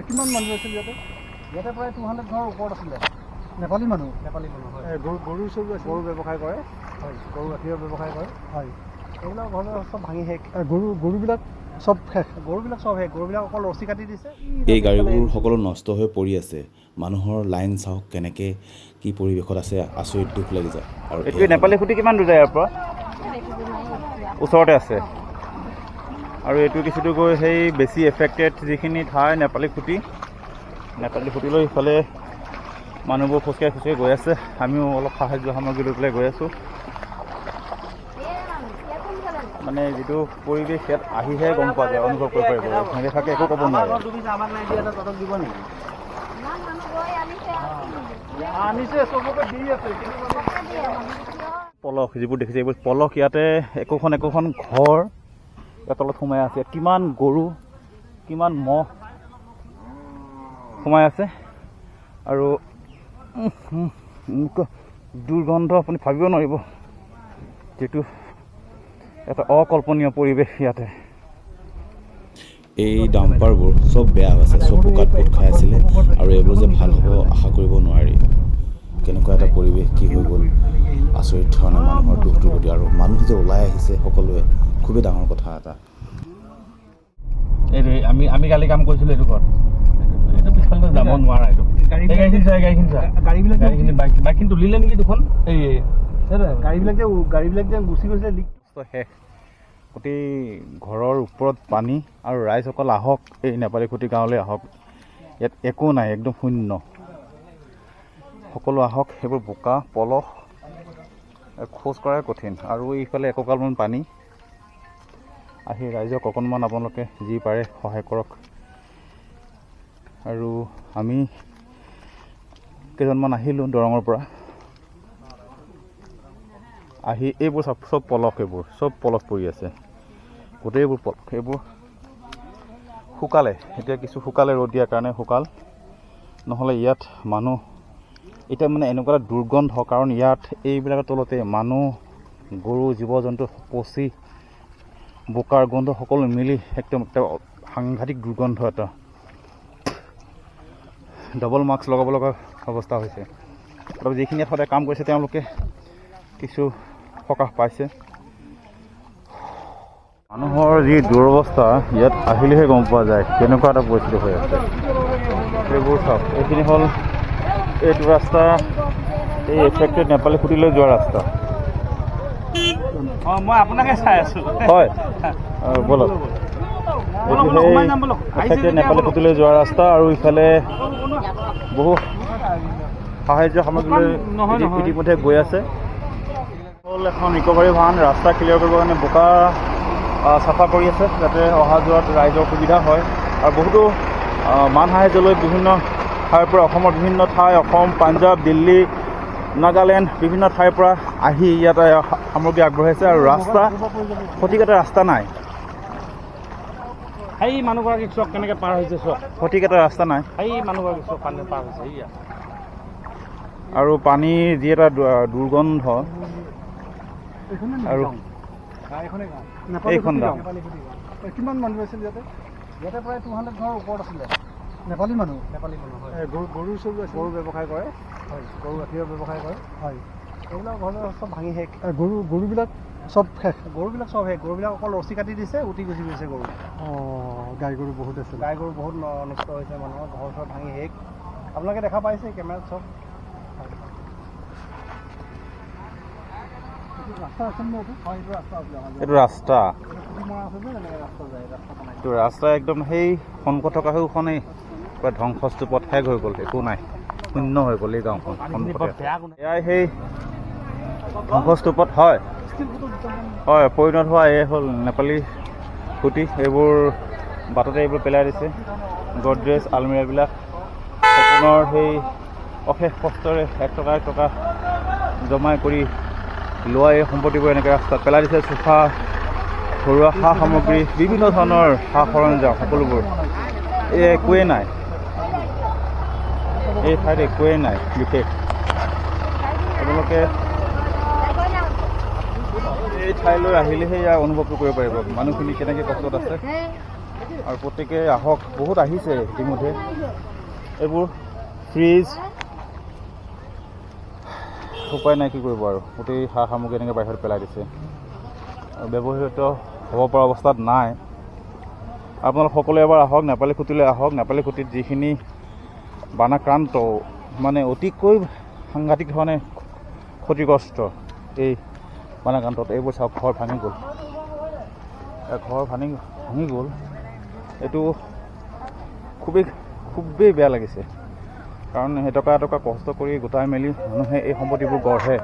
কিমান মানুহ আছিল ইয়াতে? ইয়াতে প্ৰায় 200 ঘৰৰ ওপৰত আছিলে। নেপালী মানুহ হয়। গৰু চৰু আছে? গৰু ব্যৱসায় কৰে, হয়। গৰু গাখীৰৰ ব্যৱসায় কৰে। হয়। এইবিলাক ঘৰ চব ভাঙি শেষ। গৰুবিলাক চব শেষ? গৰুবিলাক চব শেষ, গৰুবিলাক অকল ৰছী কাটি দিছে। এই গাড়ীবোৰ সকলো নষ্ট হৈ পৰি আছে। মানুহৰ লাইন চাওক কেনেকৈ কি পৰিৱেশত আছে, আচৰিত দুখ লাগি যায়। আৰু এইটো নেপালী খুঁটি কিমান দূৰ যায় ইয়াৰ পৰা? ওচৰতে আছে। আৰু এইটো কিছুটো গৈ সেই বেছি এফেক্টেড যিখিনি ঠাই নেপালী খুঁটিলৈ ইফালে মানুহবোৰ খোজকাঢ়ি গৈ আছে। আমিও অলপ সাহায্য সামগ্ৰী লৈ পেলাই গৈ আছোঁ। মানে যিটো পৰিৱেশ ইয়াত আহিহে গম পোৱা যায়, অনুভৱ কৰিব পাৰিব। নেদেখাকৈ একো ক'ব নোৱাৰে। আমাক নাই দিয়া, তহঁতক দিব নেকি? পলস যিবোৰ দেখিছে এইবোৰ পলস। ইয়াতে একোখন ঘৰ ইয়াৰ তলত সোমাই আছে। কিমান গৰু, কিমান মহ সোমাই আছে। আৰু দুৰ্গন্ধ আপুনি ভাবিব নোৱাৰিব, যিটো এটা অকল্পনীয় পৰিৱেশ ইয়াতে। এই ডাম্পাৰবোৰ চব বেয়া হৈছে, চব বোকাত পোত খাই আছিলে। আৰু এইবোৰ যে ভাল হ'ব আশা কৰিব নোৱাৰি। কেনেকুৱা এটা পৰিৱেশ কি হৈ গ'ল, আচৰিত ধৰণে মানুহৰ দুখটোৰ প্ৰতি। আৰু মানুহ যে ওলাই আহিছে সকলোৱে, খুবেই ডাঙৰ কথা এটা। এইটো আমি কালি কাম কৰিছিলোঁ এইটো ঘৰত। এইটো পিছফালে যাব নোৱাৰা। এইটো গাড়ীখিনি বাইকখিনি তুলিলে নেকি দুখন? গাড়ীবিলাক যে গুচি গৈছে। শেষ। গোটেই ঘৰৰ ওপৰত পানী। আৰু ৰাইজসকল আহক, এই নেপালী খুঁটি গাঁৱলৈ আহক। ইয়াত একো নাই, একদম শূন্য। সকলো আহক। সেইবোৰ বোকা পলস, খোজ কঢ়াই কঠিন। আৰু এইফালে একঁকালমান পানী। আহি ৰাইজক অকণমান আপোনালোকে যি পাৰে সহায় কৰক। আৰু আমি কেইজনমান আহিলোঁ দৰঙৰ পৰা। আহি এইবোৰ চব পলস, এইবোৰ চব পলস পৰি আছে। গোটেইবোৰ পলস। এইবোৰ শুকালে, এতিয়া কিছু শুকালে, ৰ'দ দিয়াৰ কাৰণে শুকাল। নহ'লে ইয়াত মানুহ এতিয়া মানে এনেকুৱা এটা দুৰ্গন্ধ। কাৰণ ইয়াত এইবিলাকৰ তলতে মানুহ, গৰু, জীৱ জন্তু পচি বোকাৰ গোন্ধ সকলো মিলি একদম এটা সাংঘাতিক দুৰ্গন্ধ এটা। ডবল মাস্ক লগাব লগা অৱস্থা হৈছে। আৰু যিখিনি ইয়াত সদায় কাম কৰিছে তেওঁলোকে কিছু সকাহ পাইছে। মানুহৰ যি দুৰৱস্থা ইয়াত আহিলেহে গম পোৱা যায় কেনেকুৱা এটা পৰিস্থিতি হৈ আছে। এইবোৰ চাওক, এইখিনি হ'ল এইটো ৰাস্তা, এই এফেক্টেড নেপালী খুঁটিলৈ যোৱা ৰাস্তা। মই আপোনাকে চাই আছোঁ। হয়, বলক। এইটো সেই এফেক্টেড নেপালী খুঁটিলৈ যোৱা ৰাস্তা। আৰু ইফালে বহু সাহায্য সামগ্ৰী ইতিমধ্যে গৈ আছে। হ'ল এখন ৰিকভাৰী ভান ৰাস্তা ক্লিয়াৰ কৰিবৰ কাৰণে বোকা চাফা কৰি আছে, যাতে অহা যোৱাত ৰাইজৰ সুবিধা হয়। আৰু বহুতো মান সাহায্যলৈ বিভিন্ন ঠাইৰ পৰা, অসমৰ বিভিন্ন ঠাই, অসম, পাঞ্জাৱ, দিল্লী, নাগালেণ্ড, বিভিন্ন ঠাইৰ পৰা আহি ইয়াত সামগ্ৰী আগবঢ়াইছে। আৰু ৰাস্তা, সঠিক এটা ৰাস্তা নাই। সেই মানুহগৰাকীক চোৱা কেনেকৈ পাৰ হৈছে, চোৱা সঠিক এটা ৰাস্তা নাই। সেই মানুহগৰাকীক চোৱা পানী পাৰ হৈছে। সেয়া আৰু পানীৰ যি এটা দুৰ্গন্ধ। আৰু এইখন গাঁও। কিমান মানুহ আছিল ইয়াতে? ইয়াতে প্ৰায় 200 ঘৰৰ ওপৰত আছিলে। নেপালী মানুহ? হয়। গৰু চৰু আছে? গৰু ব্যৱসায় কৰে, হয়। গৰু গাখীৰৰ ব্যৱসায় কৰে। হয়। এইবিলাক ঘৰ চব ভাঙি শেষ। গৰুবিলাক চব শেষ? গৰুবিলাক চব শেষ, গৰুবিলাক অকল ৰছী কাটি দিছে, উঠি গুচি গৈছে গৰু। গাই গৰু বহুত আছে? গাই গৰু বহুত নষ্ট হৈছে, মানুহৰ ঘৰ চৰ ভাঙি শেষ। আপোনালোকে দেখা পাইছে কেমেৰাত চব। এইটো ৰাস্তা, এইটো ৰাস্তা একদম সেই সন্মুখত থকা সেইখনেই প্ৰায় ধ্বংসস্তূপত শেষ হৈ গ'ল। একো নাই, শূন্য হৈ গ'ল এই গাঁওখন সন্মুখতে। এয়াই সেই ধ্বংসস্তূপত হয় পৰিণত হোৱা। এই হ'ল নেপালী খুঁটি। এইবোৰ বাটতে এইবোৰ পেলাই দিছে। গডৰেজ, আলমিৰাবিলাক সপোনৰ সেই অশেষ কষ্টৰে 1 টকা জমাই কৰি লোৱা এই সম্পত্তিবোৰ এনেকৈ ৰাস্তাত পেলাই দিছে। চোফা, ঘৰুৱা সা সামগ্ৰী, বিভিন্ন ধৰণৰ সা সৰঞ্জাম সকলোবোৰ। এই একোৱেই নাই, এই ঠাইত একোৱেই নাই বিশেষ। আপোনালোকে এই ঠাইলৈ আহিলেহে ইয়াৰ অনুভৱটো কৰিব পাৰিব মানুহখিনি কেনেকৈ কষ্টত আছে। আৰু প্ৰত্যেকে আহক, বহুত আহিছে ইতিমধ্যে। এইবোৰ ফ্ৰিজ, উপায় নাই, কি কৰিব আৰু, গোটেই সা সামগ্ৰী এনেকৈ বাহিৰত পেলাই দিছে আৰু ব্যৱহৃত হ'ব পৰা অৱস্থাত নাই। আপোনালোক সকলোৱে এবাৰ আহক, নেপালী খুঁটিলৈ আহক। নেপালী খুঁটিত যিখিনি বানাক্ৰান্ত, মানে অতিকৈ সাংঘাতিক ধৰণে ক্ষতিগ্ৰস্ত এই বানাক্ৰান্তত, এইবোৰ চাওক, ঘৰ ভাঙি গ'ল, ঘৰ ভাঙি গ'ল। এইটো খুবেই বেয়া লাগিছে, কাৰণ এটকা কষ্ট কৰি গোটাই মেলি মানুহে এই সম্পত্তিবোৰ গঢ়ে।